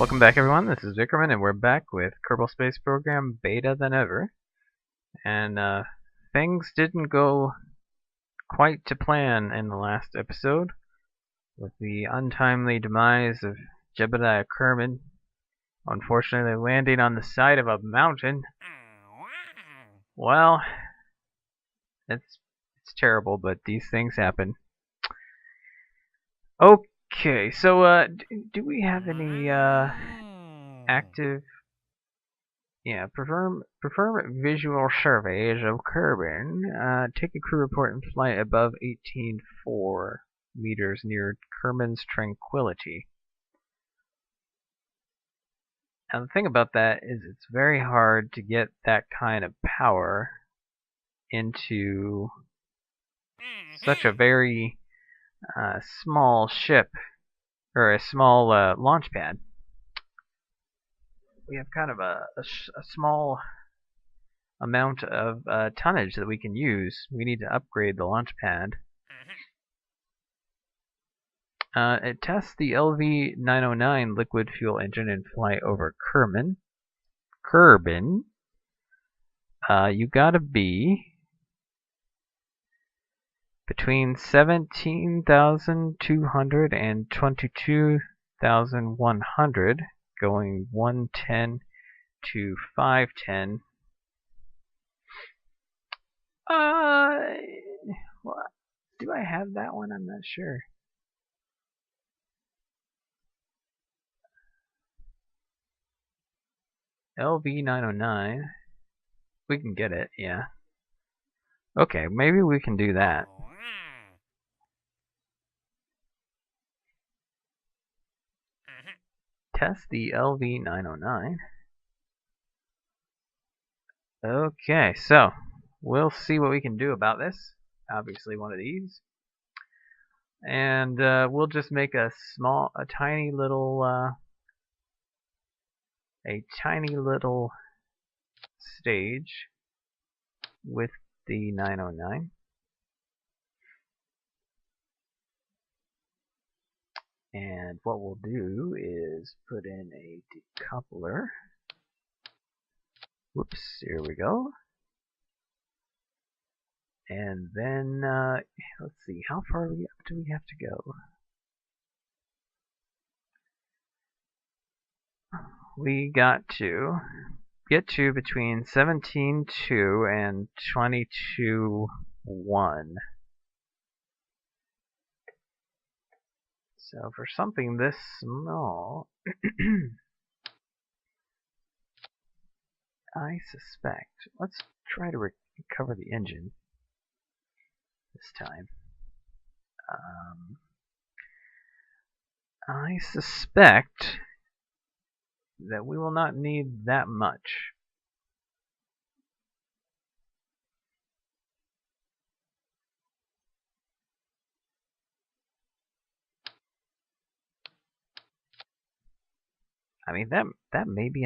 Welcome back, everyone. This is Kerbin, and we're back with Kerbal Space Program Beta than ever. And things didn't go quite to plan in the last episode, with the untimely demise of Jebediah Kerbin, unfortunately landing on the side of a mountain. Well, it's terrible, but these things happen. Okay, so do we have any active? Yeah, perform visual surveys of Kerbin. Take a crew report and flight above 18.4 meters near Kerbin's tranquility. Now the thing about that is it's very hard to get that kind of power into such a very small ship, or a small launch pad. We have kind of a small amount of tonnage that we can use. We need to upgrade the launch pad. It tests the LV-909 liquid fuel engine in flight over Kerbin. You gotta be between 17,200 and 22,100, going 110 to 510. What? Do I have that one? I'm not sure. LV-909. We can get it, yeah. Okay, maybe we can do that. Test the LV-909. Okay, so we'll see what we can do about this. Obviously one of these. And we'll just make a tiny little stage with the 909. And what we'll do is put in a decoupler. Whoops, here we go. And then, let's see, how far up do we have to go? We got to get to between 17.2 and 22.1. So for something this small, I suspect, let's try to recover the engine this time. I suspect that we will not need that much. I mean, that may be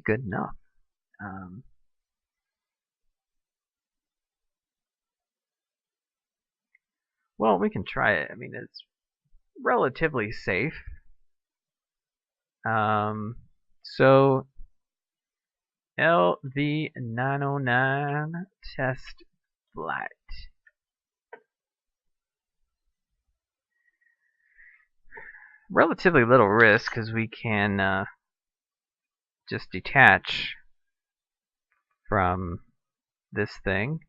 good enough. Well, we can try it. I mean, it's relatively safe. So LV-909 test flight. Relatively little risk because we can just detach from this thing.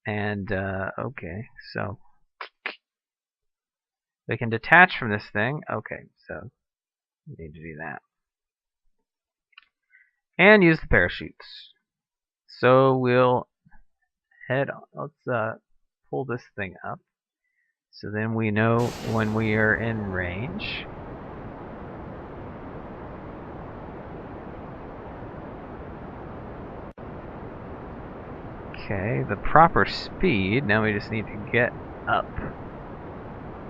And okay, so we can detach from this thing. Okay, so we need to do that. And use the parachutes. So we'll head on. Let's pull this thing up. So then we know when we are in range. Okay, the proper speed. Now we just need to get up.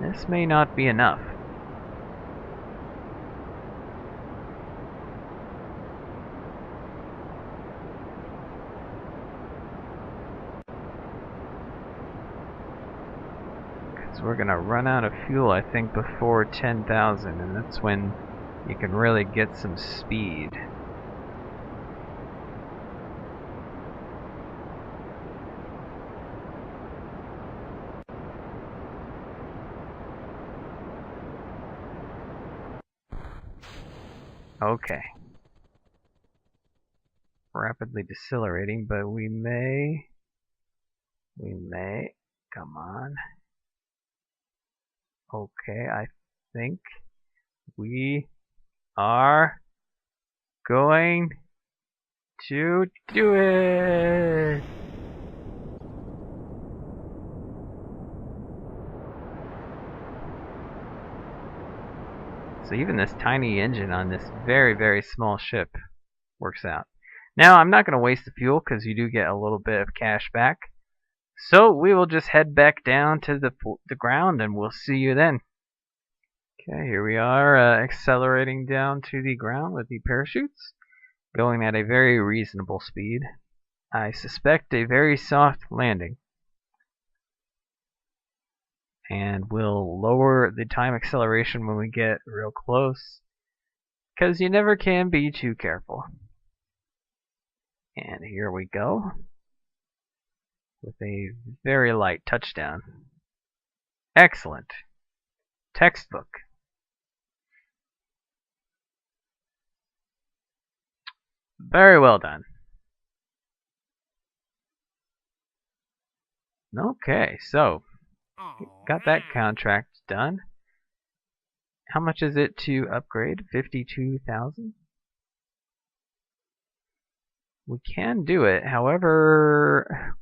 This may not be enough. We're gonna run out of fuel, I think, before 10,000, and that's when you can really get some speed. Okay. Rapidly decelerating, but we may, come on. Okay, I think we are going to do it! So even this tiny engine on this very, very small ship works out. Now, I'm not going to waste the fuel because you do get a little bit of cash back. So we will just head back down to the ground and we'll see you then. Okay, here we are accelerating down to the ground with the parachutes, going at a very reasonable speed. I suspect a very soft landing. And we'll lower the time acceleration when we get real close, because you never can be too careful. And here we go, with a very light touchdown. Excellent. Textbook. Very well done. Okay, so got that contract done. How much is it to upgrade? 52,000? We can do it, however,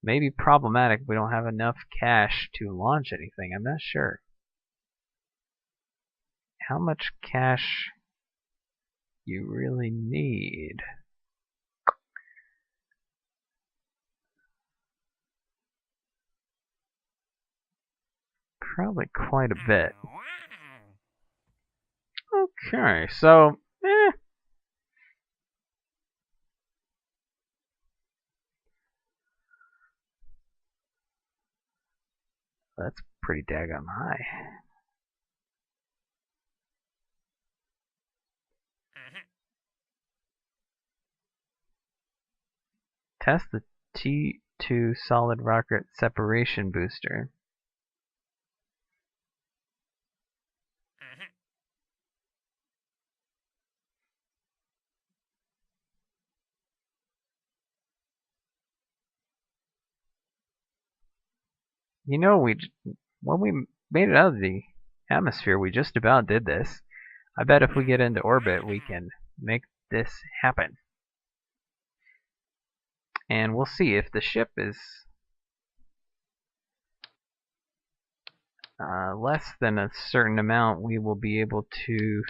maybe problematic. We don't have enough cash to launch anything. I'm not sure. How much cash you really need? Probably quite a bit. Okay, so, that's pretty daggone high. Test the T2 solid rocket separation booster. You know, when we made it out of the atmosphere, we just about did this. I bet if we get into orbit, we can make this happen. And we'll see if the ship is less than a certain amount, we will be able to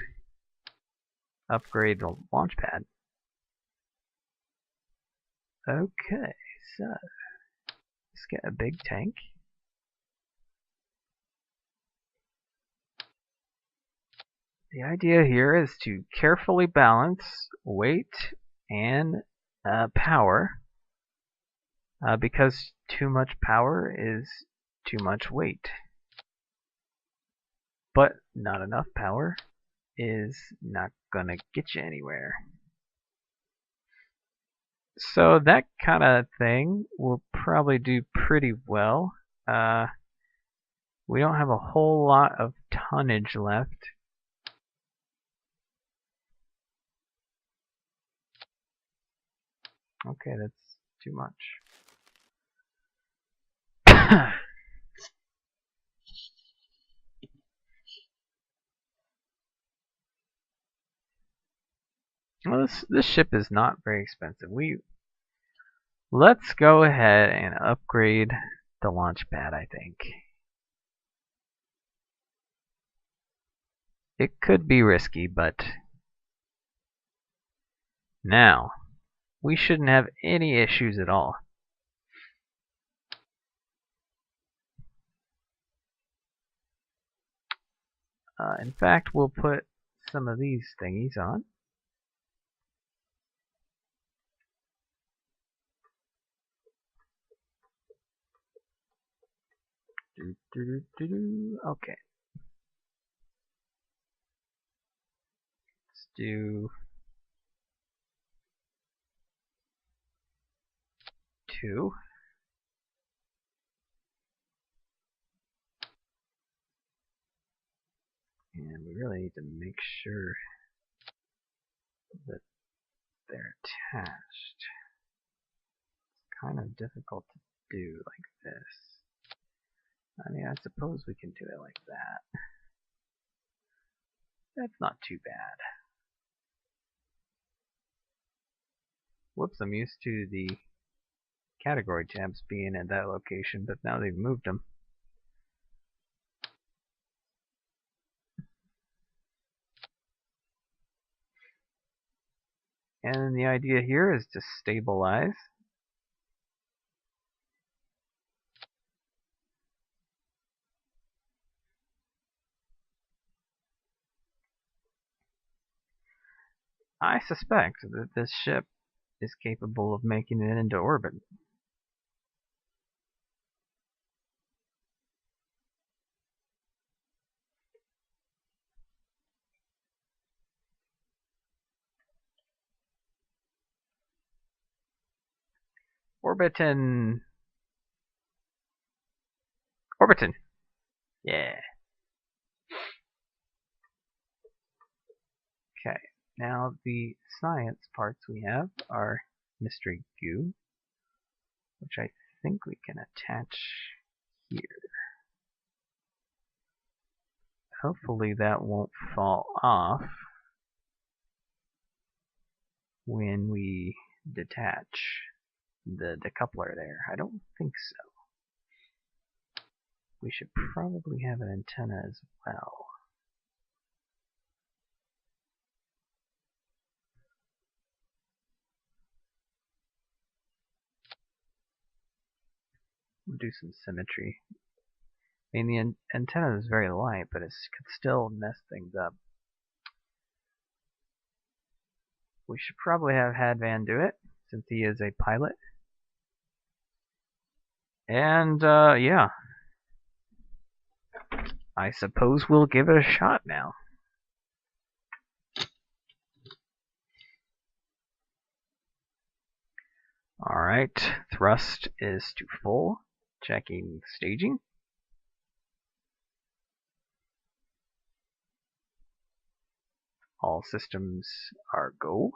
upgrade the launch pad. Okay, so let's get a big tank. The idea here is to carefully balance weight and power, because too much power is too much weight. But not enough power is not gonna get you anywhere. So that kind of thing will probably do pretty well. We don't have a whole lot of tonnage left. Okay, that's too much. Well, this ship is not very expensive. Let's go ahead and upgrade the launch pad, I think. It could be risky, but now we shouldn't have any issues at all. In fact, we'll put some of these thingies on. Okay. do 2. And we really need to make sure that they're attached. It's kind of difficult to do like this. I mean, I suppose we can do it like that. That's not too bad. Whoops, I'm used to the category tabs being at that location, but now they've moved them. And the idea here is to stabilize. I suspect that this ship is capable of making it into orbit. Orbitin! Orbitin! Yeah. Okay, now the science parts we have are mystery goo, which I think we can attach here. Hopefully that won't fall off when we detach the decoupler there. I don't think so. We should probably have an antenna as well. We'll do some symmetry. I mean, the antenna is very light, but it could still mess things up. We should probably have Hadvan do it, since he is a pilot. And, yeah. I suppose we'll give it a shot now. Alright, thrust is to full. Checking staging. All systems are go.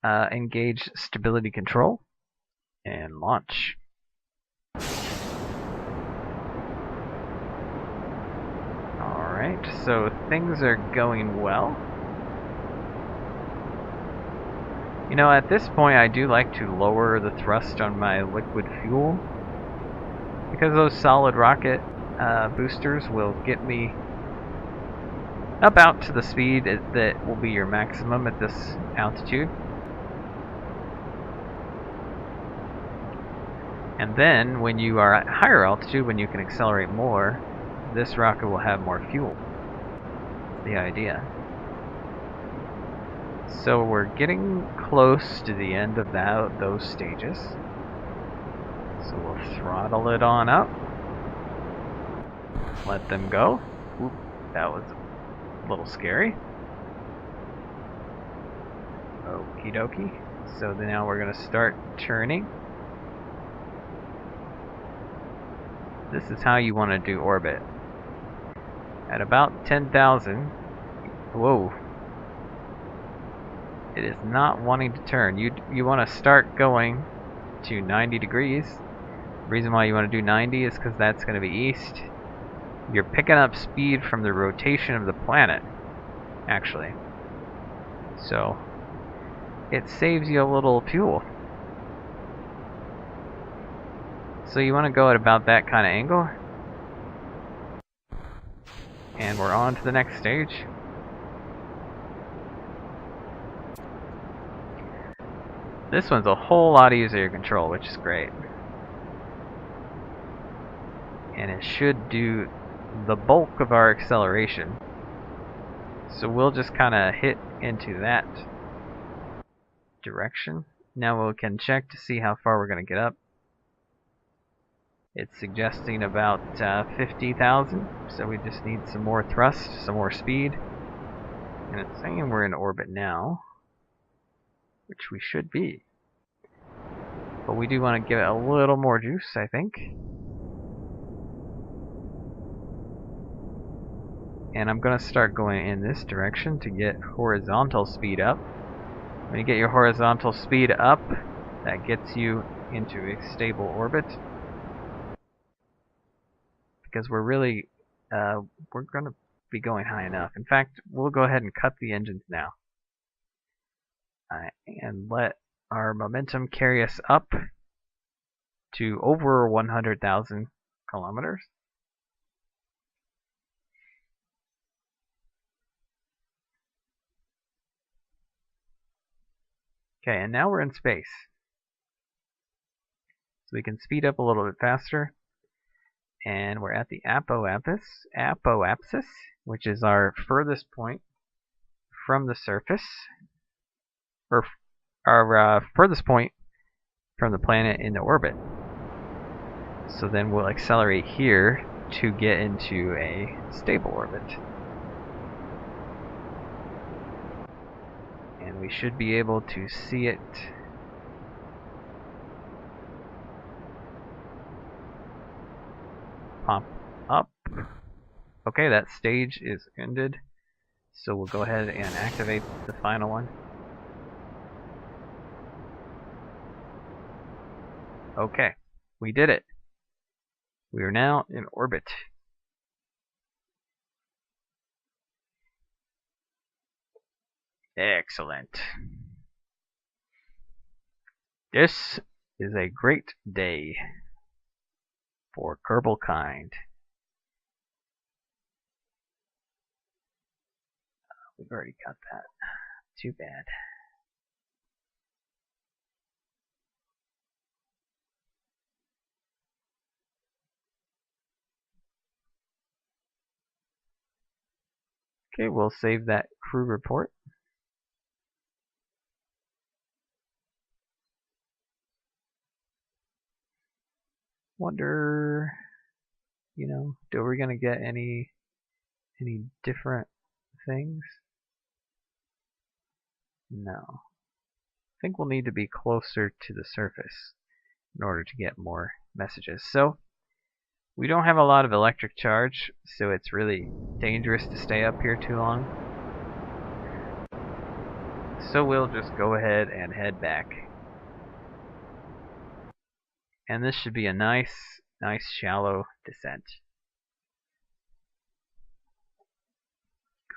Engage stability control. And launch. Alright, so things are going well. You know, at this point I do like to lower the thrust on my liquid fuel, because those solid rocket boosters will get me about to the speed that will be your maximum at this altitude. And then when you are at higher altitude, when you can accelerate more, this rocket will have more fuel. That's the idea. So we're getting close to the end of those stages. So we'll throttle it on up. Let them go. Oop, that was a little scary. Okie dokie. So now we're going to start turning. This is how you want to do orbit. At about 10,000, whoa, it is not wanting to turn. You want to start going to 90 degrees. The reason why you want to do 90 is because that's going to be east. You're picking up speed from the rotation of the planet, actually. So it saves you a little fuel. So you want to go at about that kind of angle. And we're on to the next stage. This one's a whole lot easier to control, which is great. And it should do the bulk of our acceleration. So we'll just kind of hit into that direction. Now we can check to see how far we're going to get up. It's suggesting about 50,000, so we just need some more thrust, some more speed. And it's saying we're in orbit now, which we should be. But we do want to give it a little more juice, I think. And I'm going to start going in this direction to get horizontal speed up. When you get your horizontal speed up, that gets you into a stable orbit. Because we're really, we're going to be going high enough. In fact, we'll go ahead and cut the engines now. And let our momentum carry us up to over 100,000 kilometers. Okay, and now we're in space. So we can speed up a little bit faster. And we're at the apoapsis, which is our furthest point from the surface, or our furthest point from the planet in the orbit. So then we'll accelerate here to get into a stable orbit. And we should be able to see it pop up. Okay, that stage is ended. So we'll go ahead and activate the final one. Okay, we did it. We are now in orbit. Excellent. This is a great day for Kerbal kind. We've already got that. Too bad. Okay, we'll save that crew report. Wonder, are we gonna get any different things? No. I think we'll need to be closer to the surface in order to get more messages. So we don't have a lot of electric charge, so it's really dangerous to stay up here too long. So we'll just go ahead and head back. And this should be a nice shallow descent.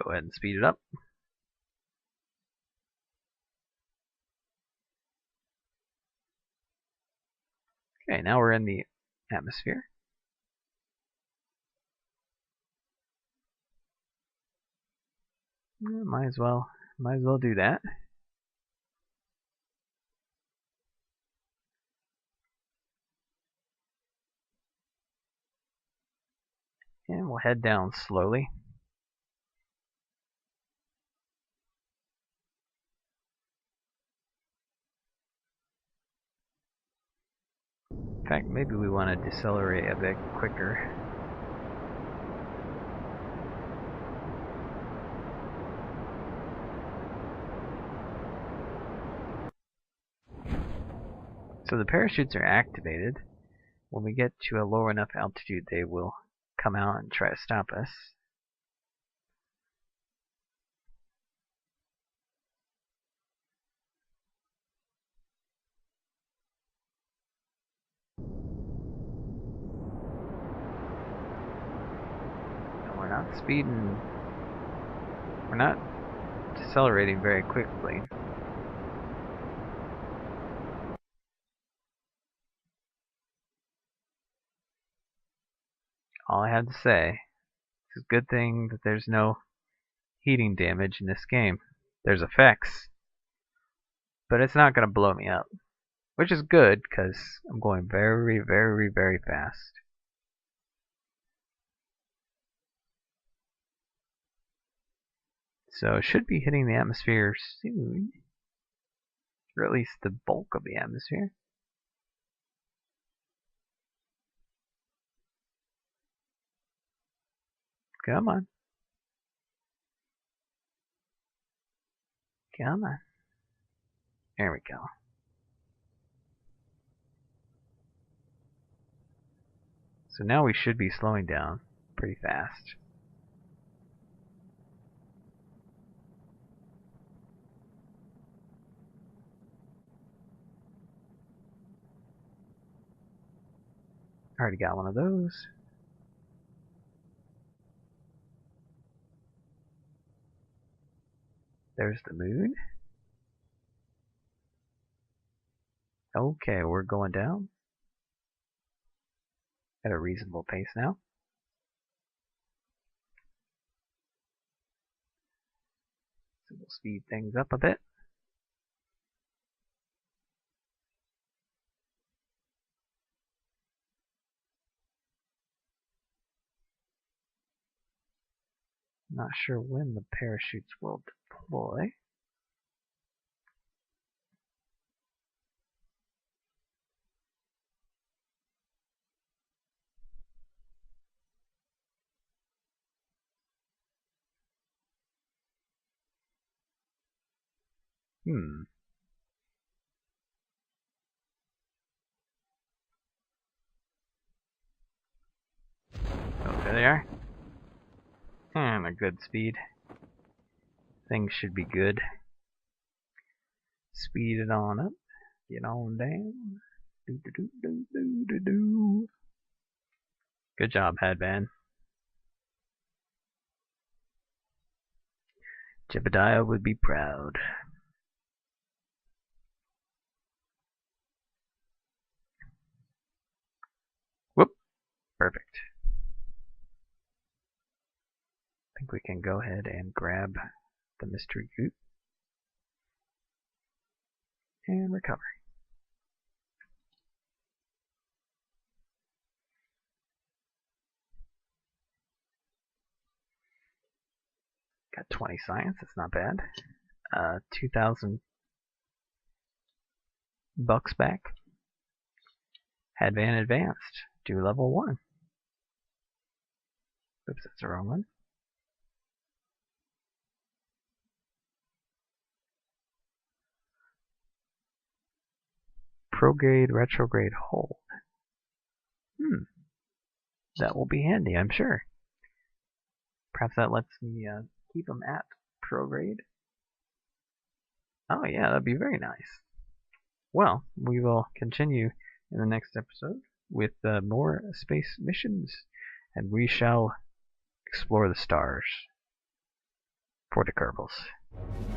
Go ahead and speed it up. Okay, now we're in the atmosphere. Might as well do that. And we'll head down slowly. In fact, maybe we want to decelerate a bit quicker. So the parachutes are activated. When we get to a low enough altitude, they will come out and try to stop us. And we're not speeding. We're not decelerating very quickly. All I have to say, it's a good thing that there's no heating damage in this game. There's effects, but it's not going to blow me up, which is good because I'm going very, very, very fast. So it should be hitting the atmosphere soon, or at least the bulk of the atmosphere. Come on. Come on. There we go. So now we should be slowing down pretty fast. Already got one of those. There's the moon. Okay, we're going down at a reasonable pace now. So we'll speed things up a bit. Not sure when the parachutes will deploy. Oh, there they are. And a good speed. Things should be good. Speed it on up. Get on down. Do do do do do do do. Good job, Headband. Jebediah would be proud. Whoop. Perfect. I think we can go ahead and grab the mystery goop. And recover. Got 20 science, that's not bad. 2,000 bucks back. Headband advanced to level 1. Oops, that's the wrong one. Prograde, retrograde, hold. That will be handy, I'm sure. Perhaps that lets me keep them at prograde. Oh yeah, that'd be very nice. Well, we will continue in the next episode with more space missions, and we shall explore the stars for the Kerbals.